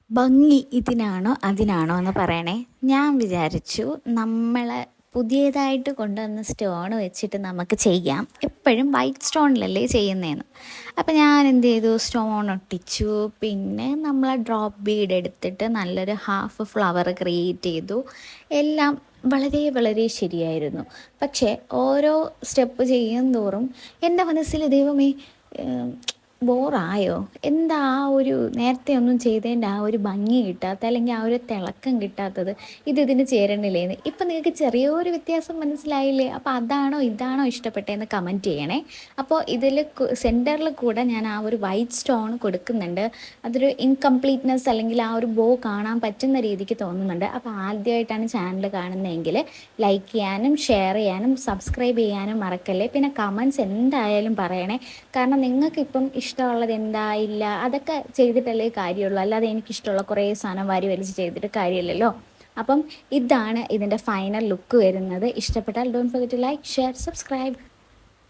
ഭംഗി ഇതിനാണോ അതിനാണോ എന്ന് പറയണേ. ഞാൻ വിചാരിച്ചു നമ്മളെ പുതിയതായിട്ട് കൊണ്ടുവന്ന സ്റ്റോൺ വെച്ചിട്ട് നമുക്ക് ചെയ്യാം, എപ്പോഴും വൈറ്റ് സ്റ്റോണിലല്ലേ ചെയ്യുന്നതെന്ന്. അപ്പം ഞാൻ എന്ത് ചെയ്തു, സ്റ്റോൺ ഒട്ടിച്ചു. പിന്നെ നമ്മൾ ഡ്രോപ്പ് ബീഡ് എടുത്തിട്ട് നല്ലൊരു ഹാഫ് ഫ്ലവർ ക്രിയേറ്റ് ചെയ്തു. എല്ലാം വളരെ വളരെ ശരിയായിരുന്നു. പക്ഷേ ഓരോ സ്റ്റെപ്പ് ചെയ്യും തോറും എൻ്റെ മനസ്സിൽ ദൈവമേ, ബോറായോ, എന്താ ആ ഒരു നേരത്തെ ഒന്നും ചെയ്തതിൻ്റെ ആ ഒരു ഭംഗി കിട്ടാത്ത, അല്ലെങ്കിൽ ആ ഒരു തിളക്കം കിട്ടാത്തത്, ഇതിന് ചേരണില്ലേന്ന്. ഇപ്പം നിങ്ങൾക്ക് ചെറിയൊരു വ്യത്യാസം മനസ്സിലായില്ലേ? അപ്പോൾ അതാണോ ഇതാണോ ഇഷ്ടപ്പെട്ടതെന്ന് കമൻറ്റ് ചെയ്യണേ. അപ്പോൾ ഇതിൽ സെൻറ്ററിൽ കൂടെ ഞാൻ ആ ഒരു വൈറ്റ് സ്റ്റോൺ കൊടുക്കുന്നുണ്ട്. അതൊരു ഇൻകംപ്ലീറ്റ്നെസ് അല്ലെങ്കിൽ ആ ഒരു ബോ കാണാൻ പറ്റുന്ന രീതിക്ക് തോന്നുന്നുണ്ട്. അപ്പോൾ ആദ്യമായിട്ടാണ് ചാനൽ കാണുന്നതെങ്കിൽ ലൈക്ക് ചെയ്യാനും ഷെയർ ചെയ്യാനും സബ്സ്ക്രൈബ് ചെയ്യാനും മറക്കല്ലേ. പിന്നെ കമൻറ്റ്സ് എന്തായാലും പറയണേ. കാരണം നിങ്ങൾക്കിപ്പം ഇഷ്ടമുള്ളത് എന്തായില്ല അതൊക്കെ ചെയ്തിട്ടല്ലേ കാര്യമുള്ളൂ. അല്ലാതെ എനിക്കിഷ്ടമുള്ള കുറേ സാധനം വാരി വലിച്ച് ചെയ്തിട്ട് കാര്യമില്ലല്ലോ. അപ്പം ഇതാണ് ഇതിൻ്റെ ഫൈനൽ ലുക്ക് വരുന്നത്. ഇഷ്ടപ്പെട്ടാൽ don't forget to like, share, subscribe.